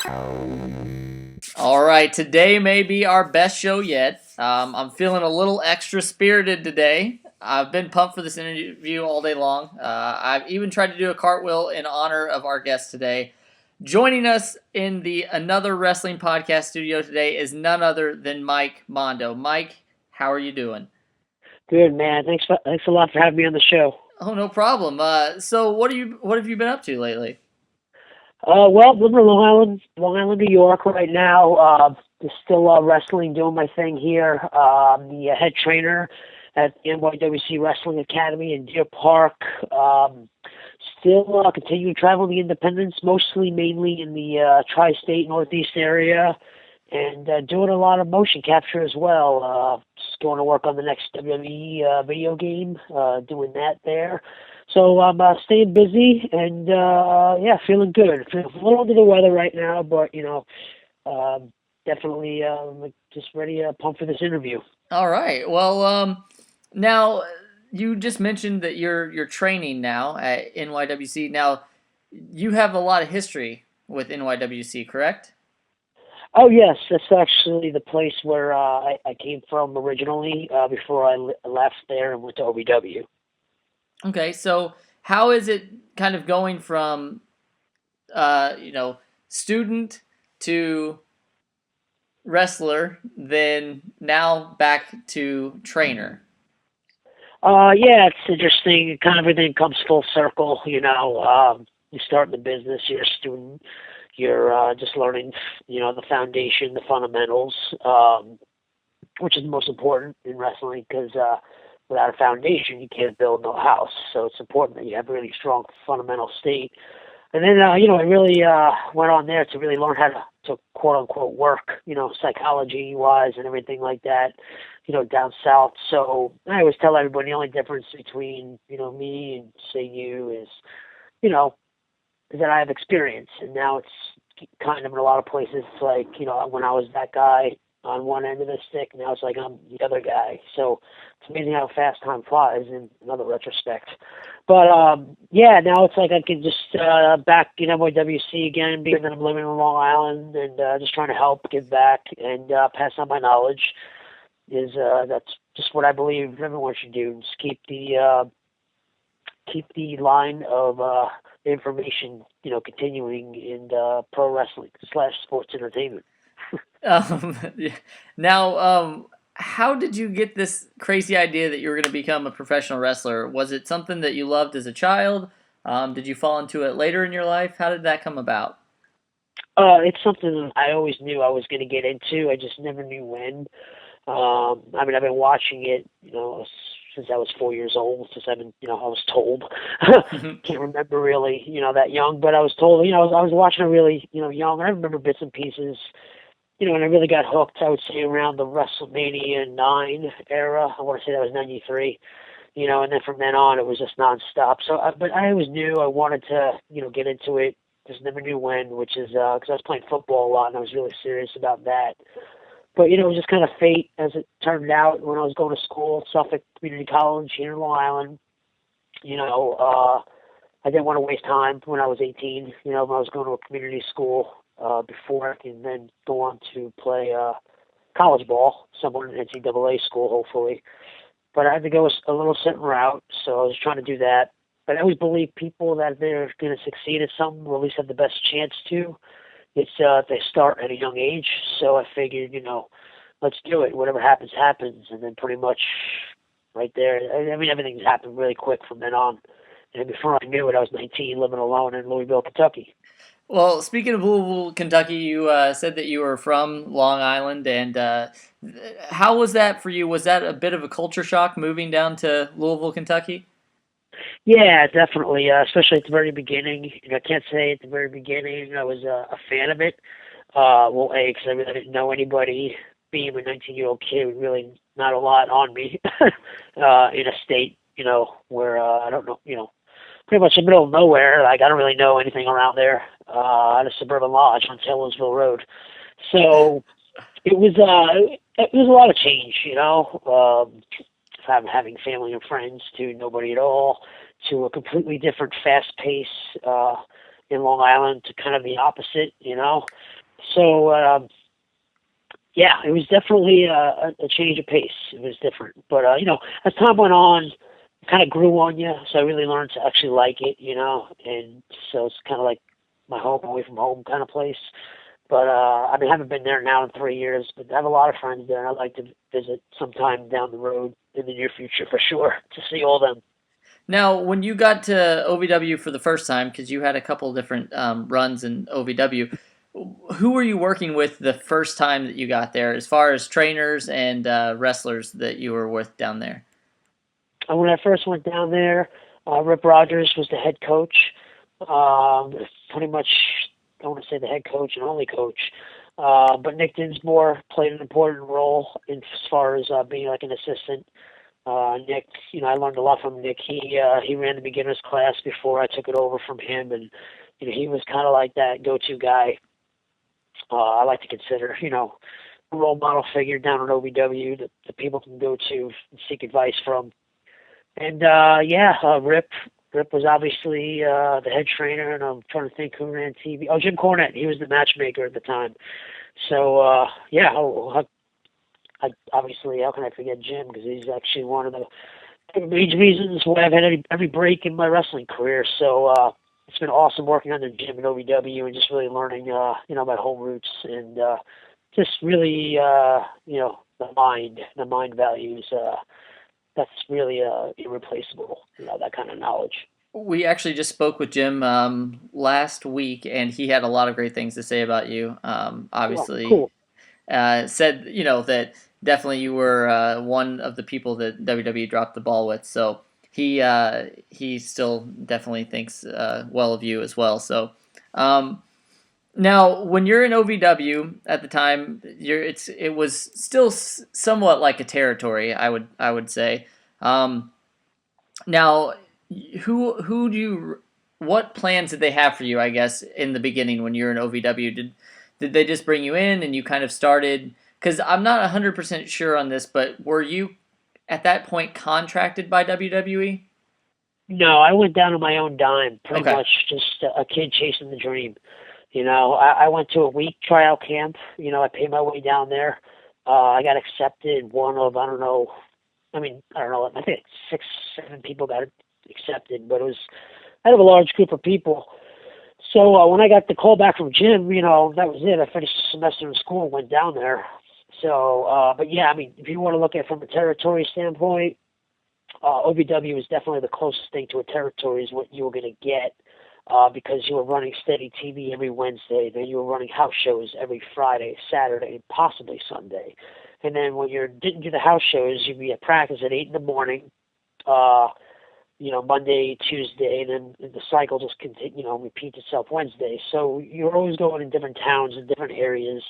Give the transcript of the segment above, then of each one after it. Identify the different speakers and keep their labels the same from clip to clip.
Speaker 1: All right, today may be our best show yet. I'm feeling a little extra spirited today. I've been pumped for this interview all day long. I've even tried to do a cartwheel in honor of our guest today. Joining us in the Another Wrestling Podcast studio today is none other than Mike Mondo. Mike, how are you doing?
Speaker 2: Good man. Thanks a lot for having me on the show.
Speaker 1: Oh, no problem. So what have you been up to lately?
Speaker 2: Well, living in Long Island, New York right now. Just still wrestling, doing my thing here. The head trainer at NYWC Wrestling Academy in Deer Park. Still continuing traveling the independents, mainly in the tri-state Northeast area, and doing a lot of motion capture as well. Just going to work on the next WWE video game, doing that there. So I'm staying busy and yeah, feeling good. Feeling a little under the weather right now, but definitely just ready, pumped for this interview.
Speaker 1: All right. Well, now you just mentioned that you're training now at NYWC. Now you have a lot of history with NYWC, correct?
Speaker 2: Oh yes, that's actually the place where I came from originally before left there and went to OVW.
Speaker 1: Okay, so how is it kind of going from student to wrestler, then now back to trainer?
Speaker 2: Yeah, it's interesting. Kind of everything comes full circle. You start in the business, you're a student, you're just learning, the foundation, the fundamentals, which is the most important in wrestling because without a foundation, you can't build no house. So it's important that you have a really strong fundamental state. And then, I really went on there to really learn how to quote unquote work, psychology wise and everything like that, down south. So I always tell everybody the only difference between, me and say you is, you know, is that I have experience. And now it's kind of in a lot of places, it's like, when I was that guy on one end of the stick, now it's like I'm the other guy. So it's amazing how fast time flies in another retrospect. But yeah, now it's like I can just back in NYWC again, being that I'm living in Long Island and just trying to help, give back, and pass on my knowledge. Is That's just what I believe everyone should do. Just keep the line of information, continuing in pro wrestling / sports entertainment.
Speaker 1: Yeah. Now, how did you get this crazy idea that you were going to become a professional wrestler? Was it something that you loved as a child? Did you fall into it later in your life? How did that come about?
Speaker 2: It's something I always knew I was going to get into. I just never knew when. I mean, I've been watching it, since I was 4 years old, since I've been, I was told. Can't remember really, that young, but I was told, I was watching it really, young. I remember bits and pieces, and I really got hooked, I would say, around the WrestleMania 9 era. I want to say that was 93, and then from then on, it was just nonstop. So, but I always knew I wanted to, get into it. Just never knew when, which is because I was playing football a lot and I was really serious about that. But, it was just kind of fate as it turned out when I was going to school, Suffolk Community College here in Long Island. I didn't want to waste time when I was 18, when I was going to a community school before I can then go on to play college ball, somewhere in NCAA school, hopefully. But I had to go a little certain route, so I was trying to do that. But I always believe people that they're going to succeed at something, or at least have the best chance to, it's they start at a young age. So I figured, let's do it. Whatever happens, happens. And then pretty much right there, I mean, everything's happened really quick from then on. And before I knew it, I was 19, living alone in Louisville, Kentucky.
Speaker 1: Well, speaking of Louisville, Kentucky, you said that you were from Long Island, and how was that for you? Was that a bit of a culture shock moving down to Louisville, Kentucky?
Speaker 2: Yeah, definitely. Especially at the very beginning. I can't say at the very beginning I was a fan of it. Well, A, because I really didn't know anybody. Being a 19-year-old kid, really not a lot on me in a state, where I don't know, pretty much in the middle of nowhere. Like I don't really know anything around there. At a suburban lodge on Taylorsville Road. So it was a lot of change, from having family and friends to nobody at all to a completely different, fast pace in Long Island to kind of the opposite, you know. So yeah, it was definitely a change of pace. It was different, but you know, as time went on, it kind of grew on you. So I really learned to actually like it, you know, and so it's kind of like my home away from home kind of place. But I mean, I haven't been there now in 3 years, but I have a lot of friends there, and I'd like to visit sometime down the road in the near future for sure to see all them.
Speaker 1: Now, when you got to OVW for the first time, because you had a couple different runs in OVW, who were you working with the first time that you got there, as far as trainers and wrestlers that you were with down there?
Speaker 2: And when I first went down there, Rip Rogers was the head coach. Pretty much, I want to say the head coach and only coach. But Nick Dinsmore played an important role in as far as being like an assistant. Nick, you know, I learned a lot from Nick. He ran the beginners class before I took it over from him, and you know, he was kind of like that go-to guy. I like to consider, you know, a role model figure down at OVW that people can go to and seek advice from. And yeah, Rip was obviously the head trainer, and I'm trying to think who ran TV. Oh, Jim Cornette. He was the matchmaker at the time. So yeah, I obviously, how can I forget Jim? Because he's actually one of the major reasons why I've had every break in my wrestling career. So it's been awesome working under Jim at OVW and just really learning, you know, my home roots and just really, you know, the mind values. That's really irreplaceable. You know, that kind of knowledge.
Speaker 1: We actually just spoke with Jim last week, and he had a lot of great things to say about you.
Speaker 2: Well,
Speaker 1: Obviously,
Speaker 2: cool.
Speaker 1: said that definitely you were one of the people that WWE dropped the ball with. So he still definitely thinks well of you as well. So now when you're in OVW at the time, it was still somewhat like a territory. I would say. Now, who do you what plans did they have for you? I guess in the beginning when you were in OVW, did they just bring you in and you kind of started? Because I'm not 100% sure on this, but were you at that point contracted by WWE?
Speaker 2: No, I went down on my own dime, pretty
Speaker 1: Okay.
Speaker 2: much just a kid chasing the dream. You know, I went to a week tryout camp. You know, I paid my way down there. I got accepted. One of I don't know. I mean, I don't know. I think 6, 7 people got accepted, but it was out of a large group of people. So when I got the call back from Jim, you know, that was it. I finished the semester in school and went down there. So, but yeah, I mean, if you want to look at it from a territory standpoint, OVW is definitely the closest thing to a territory is what you were going to get because you were running steady TV every Wednesday. Then you were running house shows every Friday, Saturday, possibly Sunday. And then when you didn't do the house shows, you'd be at practice at 8 in the morning, uh, you know, Monday, Tuesday, and then the cycle just continue, you know, repeats itself Wednesday. So you're always going in different towns and different areas.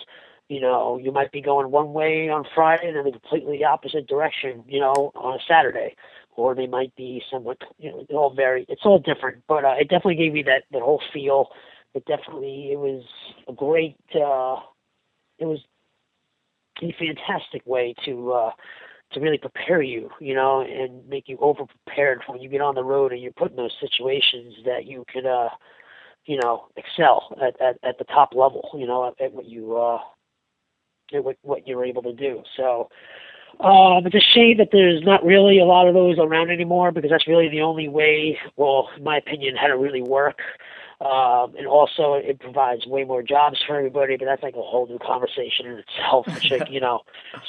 Speaker 2: You know, you might be going one way on Friday and then the completely opposite direction, you know, on a Saturday. Or they might be somewhat, you know, it all vary. It's all different, but it definitely gave me that whole feel. It was a great, it was a fantastic way to really prepare you, you know, and make you over prepared when you get on the road and you're put in those situations that you could, you know, excel at the top level, you know, at what you what you're able to do. So it's a shame that there's not really a lot of those around anymore because that's really the only way, well, in my opinion, how to really work. And also it provides way more jobs for everybody, but that's like a whole new conversation in itself, which, like, you know,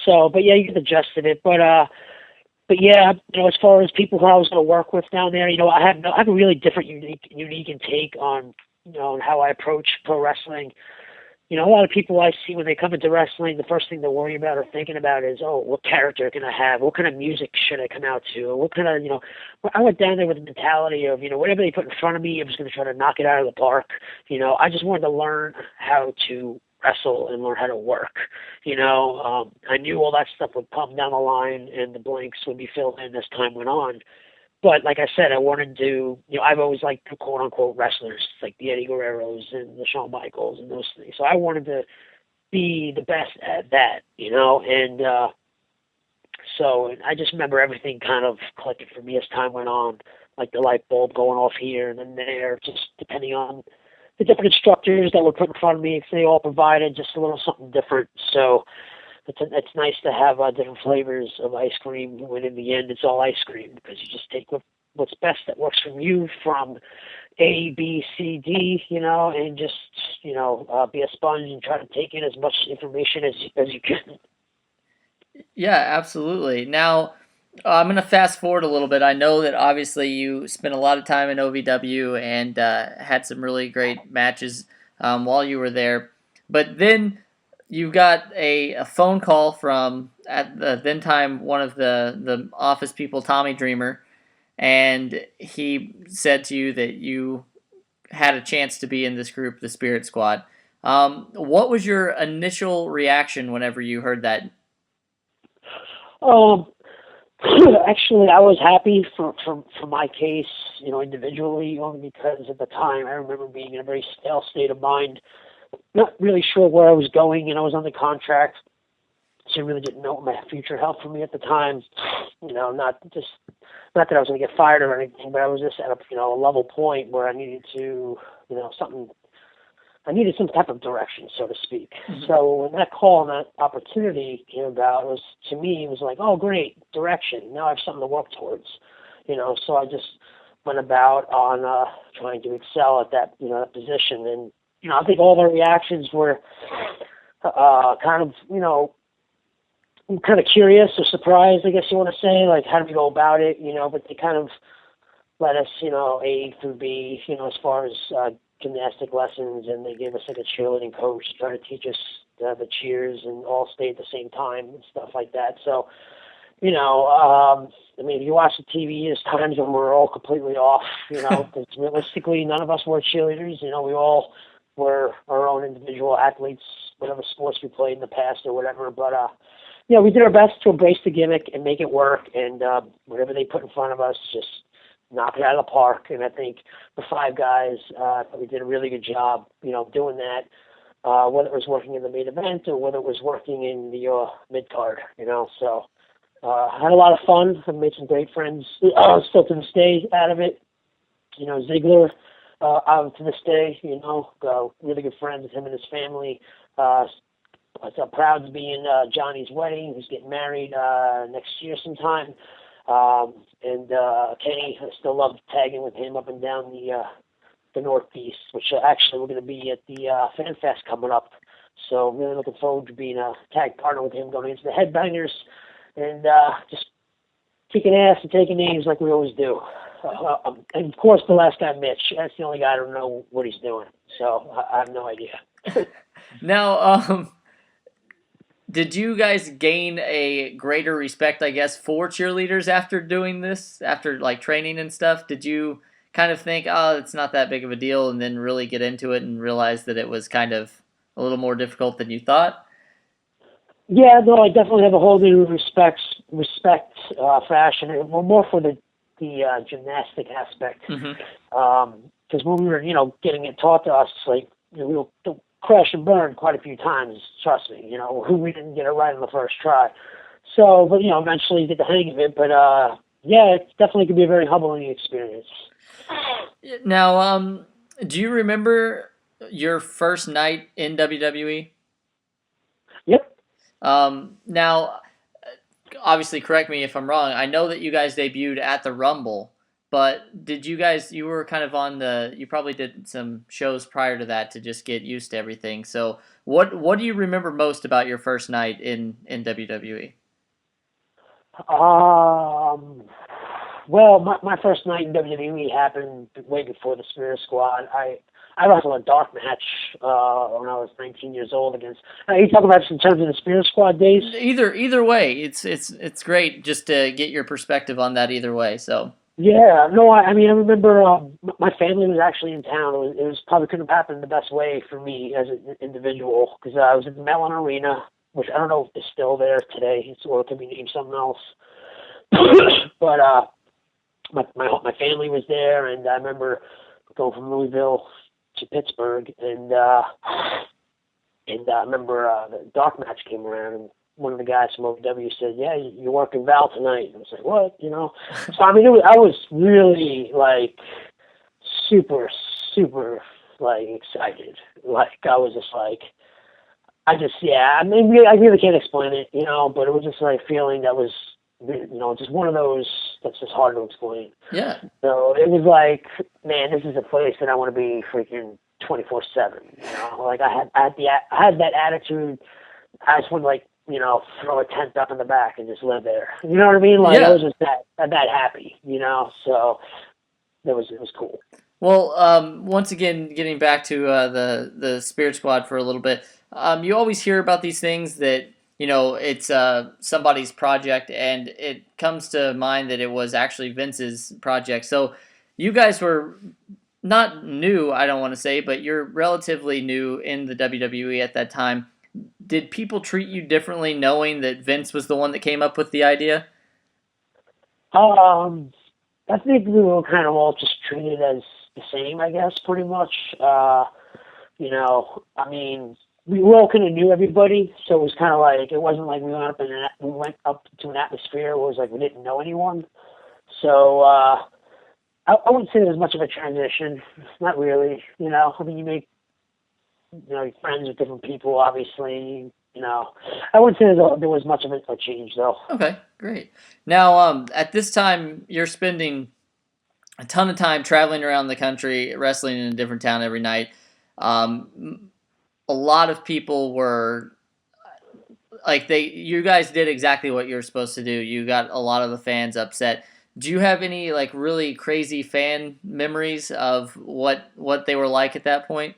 Speaker 2: so, but yeah, you get the gist of it. But yeah, you know, as far as people who I was going to work with down there, you know, I have a really different, unique intake on, you know, on how I approach pro wrestling. You know, a lot of people I see when they come into wrestling, the first thing they're worrying about or thinking about is, oh, what character can I have? What kind of music should I come out to? What kind of, you know, I went down there with the mentality of, you know, whatever they put in front of me, I'm just going to try to knock it out of the park. You know, I just wanted to learn how to wrestle and learn how to work. You know, I knew all that stuff would come down the line and the blanks would be filled in as time went on. But like I said, I wanted to, you know, I've always liked the quote unquote wrestlers, like the Eddie Guerreros and the Shawn Michaels and those things. So I wanted to be the best at that, you know, and so I just remember everything kind of clicking for me as time went on, like the light bulb going off here and then there, just depending on the different instructors that were put in front of me, they all provided just a little something different. So it's nice to have different flavors of ice cream when in the end it's all ice cream, because you just take what's best that works from you from A, B, C, D, and just, be a sponge and try to take in as much information as you can.
Speaker 1: Yeah, absolutely. Now, I'm going to fast forward a little bit. I know that obviously you spent a lot of time in OVW and had some really great matches while you were there. But then you got a phone call from, at the then time, one of the office people, Tommy Dreamer, and he said to you that you had a chance to be in this group, the Spirit Squad. What was your initial reaction whenever you heard that?
Speaker 2: Um, Actually, I was happy for my case, individually, only because at the time I remember being in a very stale state of mind, not really sure where I was going, and I was under contract, so I really didn't know what my future held for me at the time. Not that I was going to get fired or anything, but I was just at a level point where I needed to, something. I needed some type of direction, so to speak. Mm-hmm. So when that call and that opportunity came about, to me, it was like, oh, great, direction. Now I have something to work towards, So I just went about on trying to excel at that, that position. And, I think all the reactions were kind of curious or surprised, I guess you want to say, like, how do we go about it, but they kind of let us, A through B, as far as gymnastic lessons, and they gave us like a cheerleading coach trying to teach us the cheers and all stay at the same time and stuff like that. So, if you watch the TV, there's times when we're all completely off, because realistically, none of us were cheerleaders. We all were our own individual athletes, whatever sports we played in the past or whatever. But, we did our best to embrace the gimmick and make it work, and whatever they put in front of us, just knock it out of the park. And I think the five guys, we did a really good job, doing that, whether it was working in the main event or whether it was working in the mid-card, So I had a lot of fun. I made some great friends still to this day out of it. Ziggler, out to this day, really good friends with him and his family. I'm proud to be in Johnny's wedding. He's getting married next year sometime. And Kenny, I still love tagging with him up and down the Northeast, which actually we're going to be at the Fan Fest coming up. So I'm really looking forward to being a tag partner with him, going into the Headbangers, and just kicking ass and taking names like we always do. And of course, the last guy, Mitch. That's the only guy I don't know what he's doing. So I have no idea.
Speaker 1: Now, did you guys gain a greater respect, I guess, for cheerleaders after doing this, after like training and stuff? Did you kind of think, oh, it's not that big of a deal, and then really get into it and realize that it was kind of a little more difficult than you thought?
Speaker 2: Yeah, no, I definitely have a whole new respect fashion, and more for the gymnastic aspect. Because when we were, getting it taught to us, like, we will crash and burn quite a few times, trust me, we didn't get it right on the first try. So, but, eventually get the hang of it. But, yeah, it definitely could be a very humbling experience.
Speaker 1: Now, do you remember your first night in WWE?
Speaker 2: Yep.
Speaker 1: Now, obviously, correct me if I'm wrong. I know that you guys debuted at the Rumble, but did you were kind of you probably did some shows prior to that to just get used to everything. So what do you remember most about your first night in WWE?
Speaker 2: Well, my first night in WWE happened way before the Spirit Squad. I wrestled a dark match when I was 19 years old against. You talk about this in terms of the Spirit Squad days?
Speaker 1: Either way, it's great just to get your perspective on that either way. So.
Speaker 2: Yeah, no, I remember my family was actually in town. It was probably couldn't have happened the best way for me as an individual, because I was at the Mellon Arena, which I don't know if it's still there today, or it could be named something else. But my family was there, and I remember going from Louisville to Pittsburgh, and I remember the dark match came around, and one of the guys from OVW said, "Yeah, you're working Val tonight." And I was like, "What?" So I was really like super like excited. Like I was just like, yeah. I mean, I really can't explain it, but it was just like a feeling that was, just one of those that's just hard to explain.
Speaker 1: Yeah.
Speaker 2: So it was like, man, this is a place that I want to be freaking 24/7. Like I had that attitude. I just want to like, throw a tent up in the back and just live there. You know what I mean? Like I
Speaker 1: Yeah.
Speaker 2: was just that happy. So it was cool.
Speaker 1: Well, once again, getting back to the Spirit Squad for a little bit, you always hear about these things that it's somebody's project, and it comes to mind that it was actually Vince's project. So you guys were not new, I don't want to say, but you're relatively new in the WWE at that time. Did people treat you differently knowing that Vince was the one that came up with the idea?
Speaker 2: Um, I think we were kind of all just treated as the same, I guess, pretty much. I mean, we all kind of knew everybody, so it was kind of like it wasn't like we went up to an atmosphere where it was like we didn't know anyone. So I wouldn't say there's much of a transition. Not really. I mean, you make you're friends with different people, obviously. I wouldn't say there was much of a change though.
Speaker 1: Okay, great. Now, at this time, you're spending a ton of time traveling around the country, wrestling in a different town every night. A lot of people were like you guys did exactly what you were supposed to do. You got a lot of the fans upset. Do you have any like really crazy fan memories of what they were like at that point?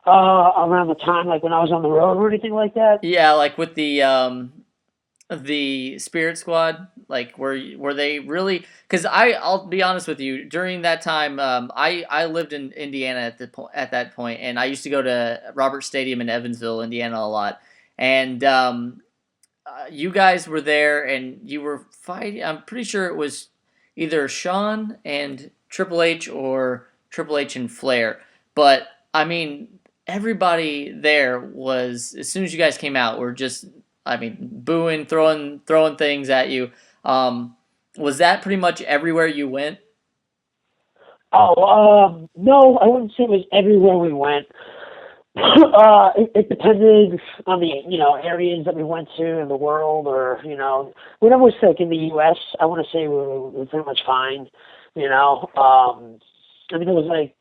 Speaker 2: Around the time like when I was on the road or anything like that.
Speaker 1: Yeah, like with the Spirit Squad, like were they really? Because I'll be honest with you, during that time, I lived in Indiana at that point, and I used to go to Robert Stadium in Evansville, Indiana, a lot, and you guys were there, and you were fighting. I'm pretty sure it was either Shawn and Triple H or Triple H and Flair, but I mean everybody there was, as soon as you guys came out, were just, I mean, booing, throwing things at you. Was that pretty much everywhere you went?
Speaker 2: Oh, no, I wouldn't say it was everywhere we went. It depended on the areas that we went to in the world, or when I was like in the U.S., I want to say we were pretty much fine. I mean, there was like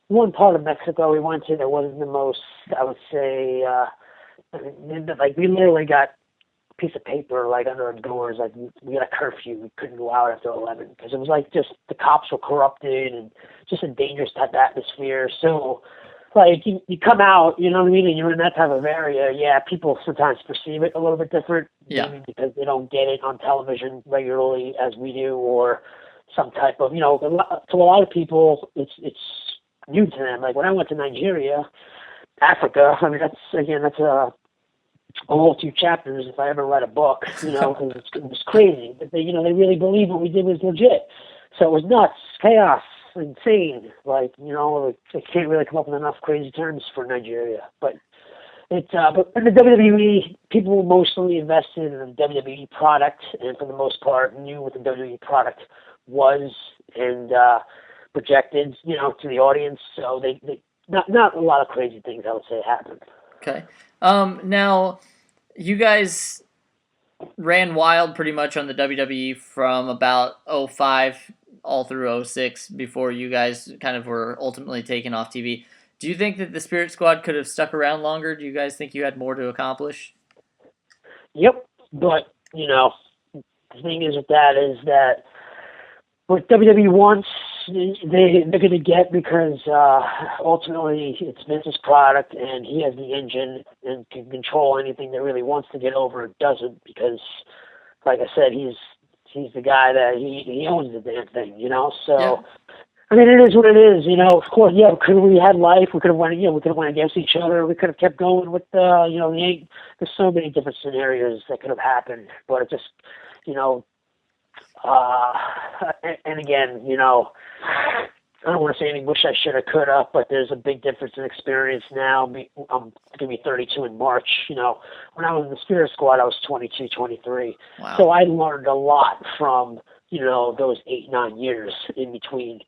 Speaker 2: one part of Mexico we went to that wasn't the most, I would say, like we literally got a piece of paper like under our doors, like we got a curfew. We couldn't go out after 11 because it was like just the cops were corrupted and just a dangerous type of atmosphere. So like you come out, you know what I mean, and you're in that type of area. Yeah, people sometimes perceive it a little bit different,
Speaker 1: Yeah.
Speaker 2: maybe because they don't get it on television regularly as we do, or some type of, to a lot of people, it's new to them. Like when I went to Nigeria, Africa, I mean, that's a whole two chapters if I ever read a book, because it was crazy. But they really believed what we did was legit. So it was nuts, chaos, insane. Like, they can't really come up with enough crazy terms for Nigeria. But but in the WWE, people were mostly invested in the WWE product, and for the most part, knew what the WWE product was and projected, to the audience. So they not a lot of crazy things, I would say, happened.
Speaker 1: Okay. Now you guys ran wild pretty much on the WWE from about '05 all through '06 before you guys kind of were ultimately taken off TV. Do you think that the Spirit Squad could have stuck around longer? Do you guys think you had more to accomplish?
Speaker 2: Yep, but the thing is with that is that what WWE wants, they're going to get, because ultimately it's Vince's product, and he has the engine and can control anything that really wants to get over. It doesn't, because, like I said, he's the guy that he owns the damn thing. So.
Speaker 1: Yeah.
Speaker 2: I mean, it is what it is, Of course, yeah. Could we had life? We could have went, we could have went against each other. We could have kept going with, there's so many different scenarios that could have happened. But it just, and again, I don't want to say any wish I should have, could have, but there's a big difference in experience now. I'm going to be 32 in March. When I was in the Spirit Squad, I was 22, 23.
Speaker 1: Wow.
Speaker 2: So I learned a lot from, those 8-9 years in between.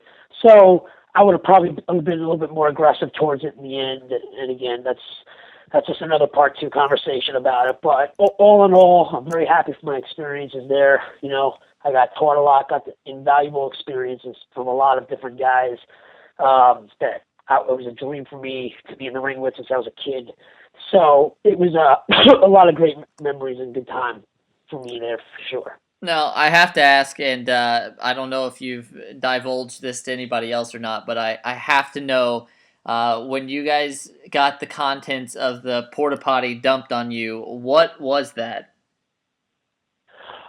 Speaker 2: So I would have probably been a little bit more aggressive towards it in the end. And again, that's just another part two conversation about it. But all in all, I'm very happy for my experiences there. I got taught a lot, got invaluable experiences from a lot of different guys. That it was a dream for me to be in the ring with since I was a kid. So it was a lot of great memories and good time for me there for sure.
Speaker 1: Now, I have to ask, and I don't know if you've divulged this to anybody else or not, but I have to know when you guys got the contents of the porta potty dumped on you, what was that?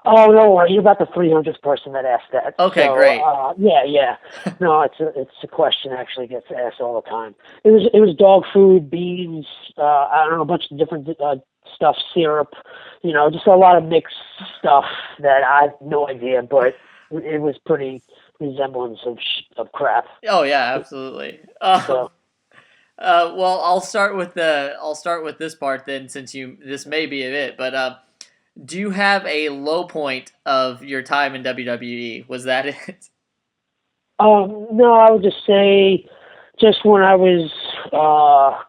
Speaker 2: Oh, no worry. You're about the 300th person that asked that.
Speaker 1: Okay,
Speaker 2: So,
Speaker 1: great.
Speaker 2: yeah. No, it's a question that actually gets asked all the time. It was dog food, beans, I don't know, a bunch of different stuff, syrup, just a lot of mixed stuff that I have no idea, but it was pretty resemblance of crap.
Speaker 1: Oh yeah, absolutely.
Speaker 2: So,
Speaker 1: Well, I'll start with this part then, since this may be it. But do you have a low point of your time in WWE? Was that it?
Speaker 2: no, I would just say just when I was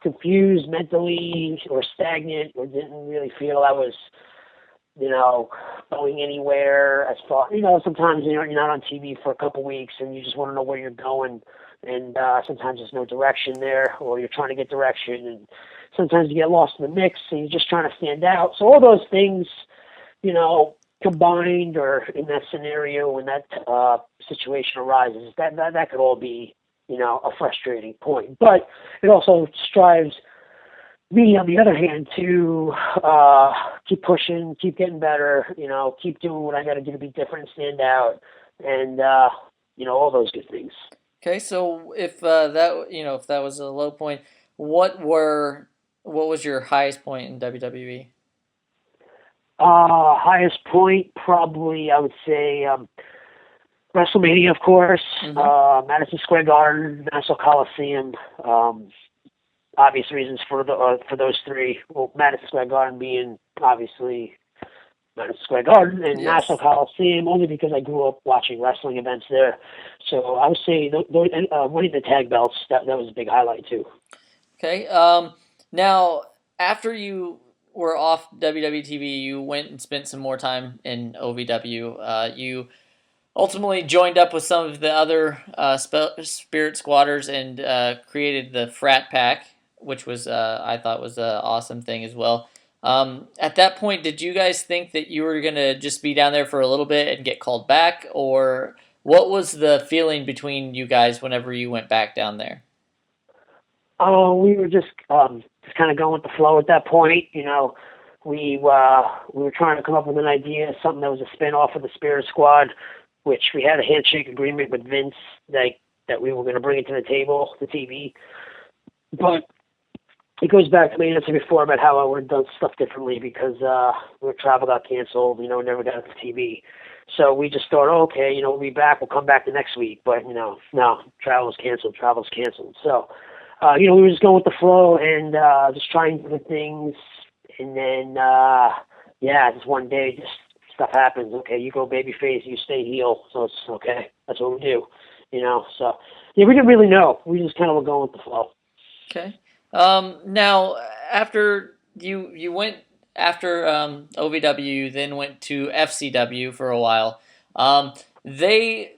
Speaker 2: confused mentally or stagnant or didn't really feel I was, going anywhere as far, sometimes, you're not on TV for a couple weeks and you just want to know where you're going. And sometimes there's no direction there, or you're trying to get direction. And sometimes you get lost in the mix and you're just trying to stand out. So all those things, combined or in that scenario when that situation arises, that could all be, a frustrating point. But it also strives me, on the other hand, to keep pushing, keep getting better, keep doing what I got to do to be different and stand out, and all those good things.
Speaker 1: Okay, so if that was a low point, what was your highest point in WWE?
Speaker 2: Highest point, probably, I would say, WrestleMania, of course,
Speaker 1: Mm-hmm.
Speaker 2: Madison Square Garden, Nassau Coliseum. Obvious reasons for those three. Well, Madison Square Garden being obviously Madison Square Garden, and Nassau
Speaker 1: Yes.
Speaker 2: Coliseum only because I grew up watching wrestling events there. So I would say winning the tag belts, that was a big highlight too.
Speaker 1: Okay. Now, after you were off WWTV, you went and spent some more time in OVW. You ultimately joined up with some of the other Spirit Squatters and created the Frat Pack, which was I thought was an awesome thing as well. At that point, did you guys think that you were gonna just be down there for a little bit and get called back, or what was the feeling between you guys whenever you went back down there?
Speaker 2: We were just kind of going with the flow at that point. We were trying to come up with an idea, something that was a spin off of the Spirit Squad, which we had a handshake agreement with Vince that we were going to bring it to the table, the TV. But it goes back to my answer before about how I would have done stuff differently because our travel got canceled, never got to TV. So we just thought, oh, okay, we'll be back, we'll come back the next week. But, no, travel's canceled. So, we were just going with the flow and just trying different things. And then, just one day, just stuff happens. Okay, you go babyface, you stay heel. So it's okay. That's what we do, So, yeah, we didn't really know. We just kind of were going with the flow.
Speaker 1: Okay. Now, after you went after OVW, you then went to FCW for a while. They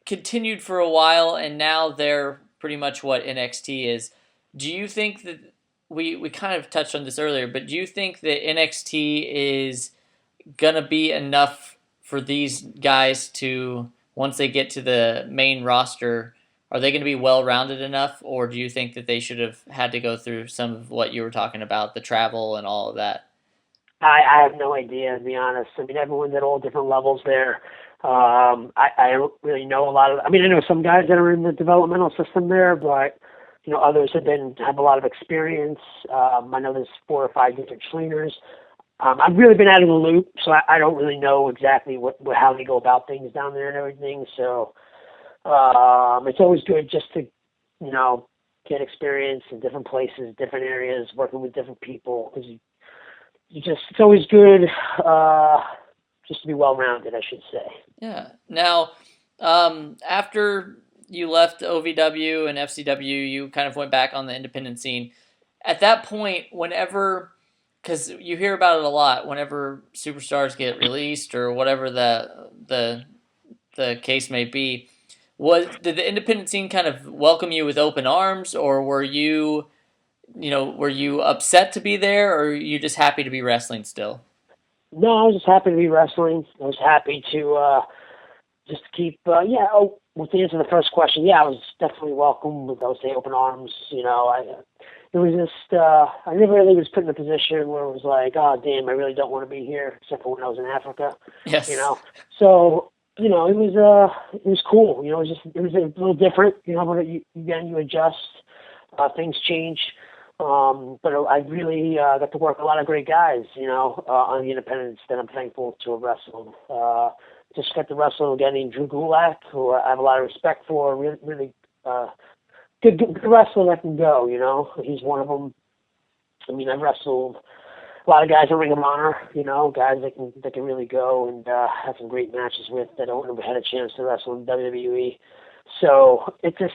Speaker 1: continued for a while, and now they're pretty much what NXT is. Do you think that we kind of touched on this earlier, but do you think that NXT is gonna be enough for these guys to, once they get to the main roster, are they going to be well rounded enough, or do you think that they should have had to go through some of what you were talking about, the travel and all of that?
Speaker 2: I have no idea, to be honest. I mean, everyone's at all different levels there. I don't really know a lot of. I mean, I know some guys that are in the developmental system there, but others have a lot of experience. I know there's 4 or 5 different trainers. I've really been out of the loop, so I don't really know exactly how they go about things down there and everything. So it's always good just to get experience in different places, different areas, working with different people because it's always good just to be well rounded, I should say.
Speaker 1: Yeah. Now, after you left OVW and FCW, you kind of went back on the independent scene. At that point, whenever, because you hear about it a lot, whenever superstars get released or whatever the case may be, did the independent scene kind of welcome you with open arms, or were you upset to be there, or are you just happy to be wrestling still?
Speaker 2: No, I was just happy to be wrestling. I was happy to just keep, with the answer to the first question, yeah, I was definitely welcome with those open arms. It was just, I never really was put in a position where it was like, oh, damn, I really don't want to be here, except for when I was in Africa, you
Speaker 1: Yes.
Speaker 2: know. So, it was cool. It was a little different, but again, you adjust, things change. But I really got to work with a lot of great guys, on the independents that I'm thankful to have wrestled. Just got to wrestle a guy named Drew Gulak, who I have a lot of respect for. Really, really good wrestler that can go. He's one of them. I mean, I've wrestled a lot of guys in Ring of Honor. Guys that can really go and have some great matches with that I wouldn't have had a chance to wrestle in WWE. So it just,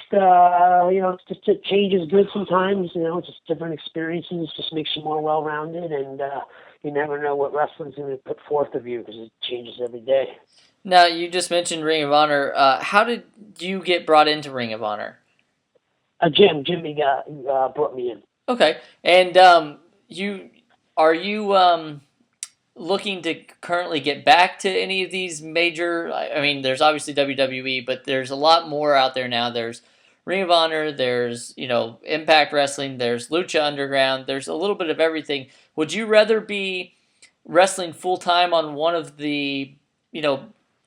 Speaker 2: change is good sometimes. Just different experiences just makes you more well-rounded, and you never know what wrestling's going to put forth of you because it changes every day.
Speaker 1: Now, you just mentioned Ring of Honor. How did you get brought into Ring of Honor?
Speaker 2: Jimmy brought me in.
Speaker 1: Okay, and you are you looking to currently get back to any of these major? I mean, there's obviously WWE, but there's a lot more out there now. There's Ring of Honor, there's Impact Wrestling, there's Lucha Underground, there's a little bit of everything. Would you rather be wrestling full time on one of the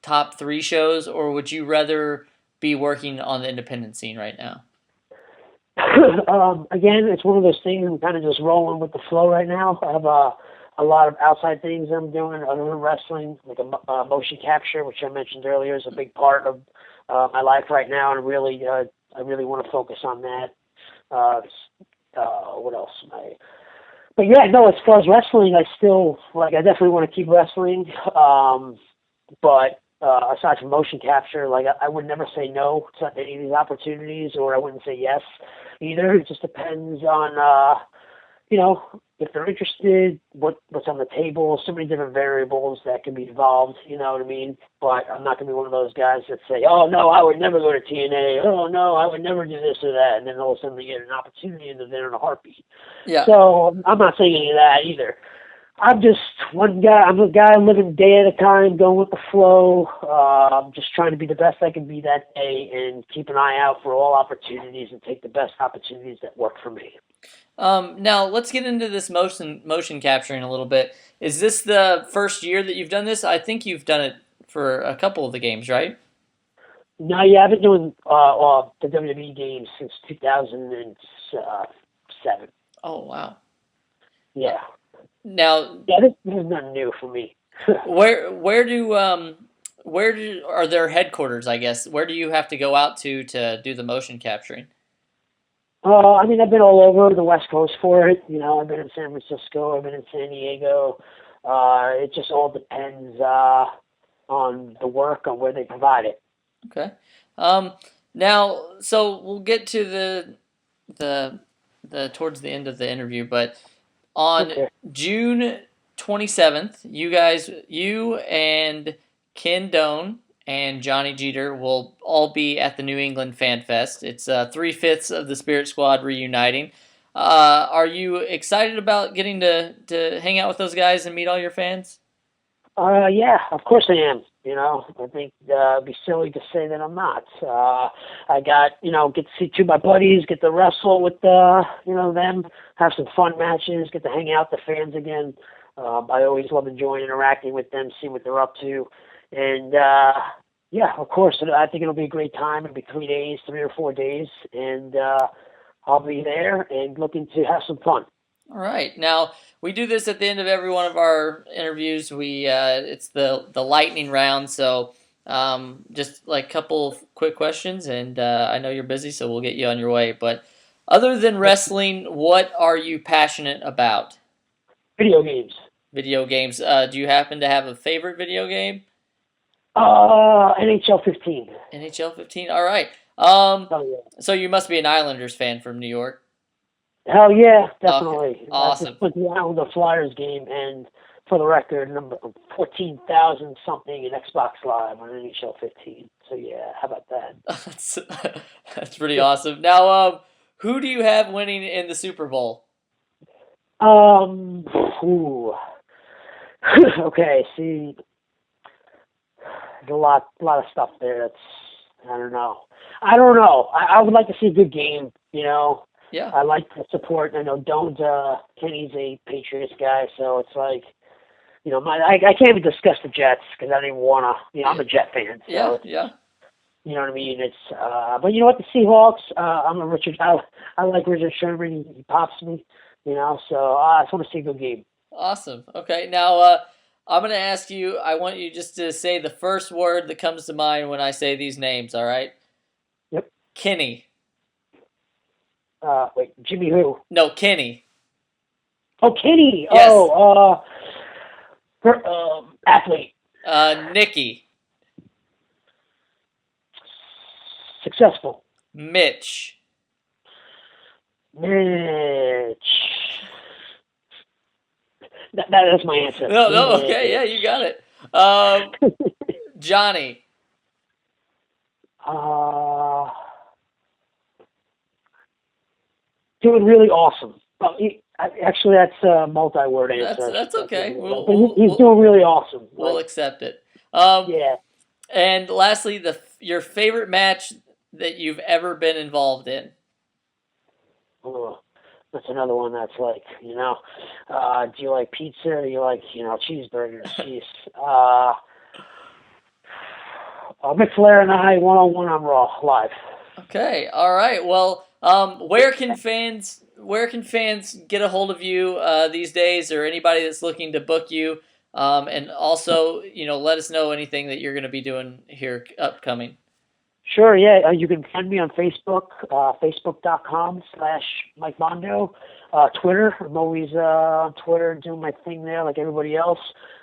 Speaker 1: top three shows, or would you rather be working on the independent scene right now?
Speaker 2: Again, it's one of those things. I'm kind of just rolling with the flow right now. I have a lot of outside things I'm doing other than wrestling, like a motion capture, which I mentioned earlier, is a big part of my life right now, and I really want to focus on that. What else? But yeah, no. As far as wrestling, I definitely want to keep wrestling. But aside from motion capture, I would never say no to any of these opportunities, or I wouldn't say yes either. It just depends on if they're interested, what's on the table. So many different variables that can be involved. You know what I mean? But I'm not going to be one of those guys that say, "Oh no, I would never go to TNA." "Oh no, I would never do this or that," and then all of a sudden they get an opportunity and they're there in a heartbeat.
Speaker 1: Yeah.
Speaker 2: So I'm not saying any of that either. I'm just one guy. I'm a guy living day at a time, going with the flow. I'm just trying to be the best I can be that day and keep an eye out for all opportunities and take the best opportunities that work for me.
Speaker 1: Now let's get into this motion capturing a little bit. Is this the first year that you've done this? I think you've done it for a couple of the games, right?
Speaker 2: No, yeah, I've been doing the WWE games since 2007.
Speaker 1: Oh wow.
Speaker 2: Yeah.
Speaker 1: Now,
Speaker 2: Yeah, this is nothing new for me.
Speaker 1: where do are their headquarters? I guess where do you have to go out to do the motion capturing?
Speaker 2: I mean, I've been all over the West Coast for it. I've been in San Francisco. I've been in San Diego. It just all depends on the work, on where they provide it.
Speaker 1: Okay. Um, Now, so we'll get to the the towards the end of the interview, but on
Speaker 2: Okay.
Speaker 1: June 27th, you and Ken Doan and Johnny Jeter will all be at the New England Fan Fest. It's three-fifths of the Spirit Squad reuniting. Are you excited about getting to hang out with those guys and meet all your fans?
Speaker 2: Yeah, of course I am. I think it'd be silly to say that I'm not. I got, get to see two of my buddies, get to wrestle with, them, have some fun matches, get to hang out with the fans again. I always love enjoying interacting with them, seeing what they're up to. And, yeah, of course, I think it'll be a great time. It'll be 3 days, 3 or 4 days, and I'll be there and looking to have some fun.
Speaker 1: All right. Now we do this at the end of every one of our interviews. It's the lightning round. So just like a couple of quick questions, and I know you're busy, so we'll get you on your way. But other than wrestling, what are you passionate about?
Speaker 2: Video games.
Speaker 1: Video games. Do you happen to have a favorite video game?
Speaker 2: NHL 15.
Speaker 1: NHL 15. All right.
Speaker 2: Hell yeah.
Speaker 1: So you must be an Islanders fan from New York.
Speaker 2: Hell yeah,
Speaker 1: Okay,
Speaker 2: definitely. I
Speaker 1: awesome.
Speaker 2: just went to the Islander Flyers game, and for the record, number 14,000 something in Xbox Live on NHL 15. So yeah, how about that?
Speaker 1: that's that's pretty awesome. Now, who do you have winning in the Super Bowl?
Speaker 2: Um, ooh. Okay, see, there's a lot of stuff there. That's I don't know. I would like to see a good game.
Speaker 1: Yeah,
Speaker 2: I like to support. I know Doan's Kenny's a Patriots guy, so it's like I can't even discuss the Jets because I don't even wanna. I'm a Jet fan, so
Speaker 1: yeah, yeah.
Speaker 2: you know what I mean. It's but you know what, the Seahawks. I'm a Richard. I like Richard Sherman. He pops me. So I just want to see a good game.
Speaker 1: Awesome. Okay, now I'm gonna ask you. I want you just to say the first word that comes to mind when I say these names. All right.
Speaker 2: Yep.
Speaker 1: Kenny.
Speaker 2: Wait, Jimmy who?
Speaker 1: No, Kenny.
Speaker 2: Oh, Kenny.
Speaker 1: Yes.
Speaker 2: Athlete.
Speaker 1: Nikki.
Speaker 2: Successful.
Speaker 1: Mitch.
Speaker 2: Mitch. That is my answer.
Speaker 1: No, no. Okay, yeah, you got it. Johnny.
Speaker 2: uh, Doing really awesome. Actually, that's a multi-word answer.
Speaker 1: That's okay.
Speaker 2: But he's doing really awesome.
Speaker 1: We'll accept it.
Speaker 2: Yeah.
Speaker 1: And lastly, your favorite match that you've ever been involved in.
Speaker 2: Oh, that's another one that's like, do you like pizza or do you like, cheeseburgers? Jeez. Mick Flair and I, one-on-one on Raw, live.
Speaker 1: Okay, all right. Well, where can fans get a hold of you these days, or anybody that's looking to book you? And also, let us know anything that you're going to be doing here upcoming.
Speaker 2: Sure, yeah. You can find me on Facebook, facebook.com/Mike Mondo. Twitter, I'm always on Twitter doing my thing there like everybody else.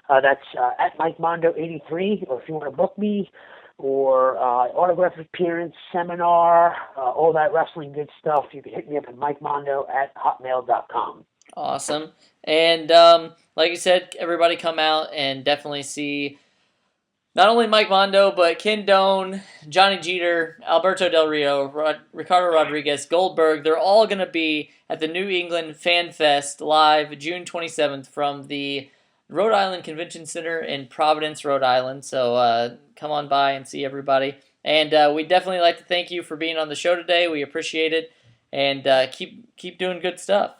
Speaker 2: That's at Mike Mondo 83, or if you want to book me, or autograph appearance, seminar, all that wrestling good stuff, you can hit me up at MikeMondo@hotmail.com.
Speaker 1: Awesome. And like you said, everybody come out and definitely see not only Mike Mondo, but Ken Doan, Johnny Jeter, Alberto Del Rio, Ricardo Rodriguez, Goldberg. They're all going to be at the New England Fan Fest live June 27th from the Rhode Island Convention Center in Providence, Rhode Island. So come on by and see everybody. And we'd definitely like to thank you for being on the show today. We appreciate it. And keep doing good stuff.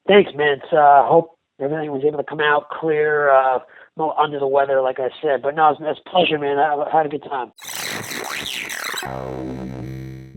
Speaker 2: Thanks, man. Hope everything was able to come out clear. Not under the weather, like I said. But no, it's a pleasure, man. I had a good time.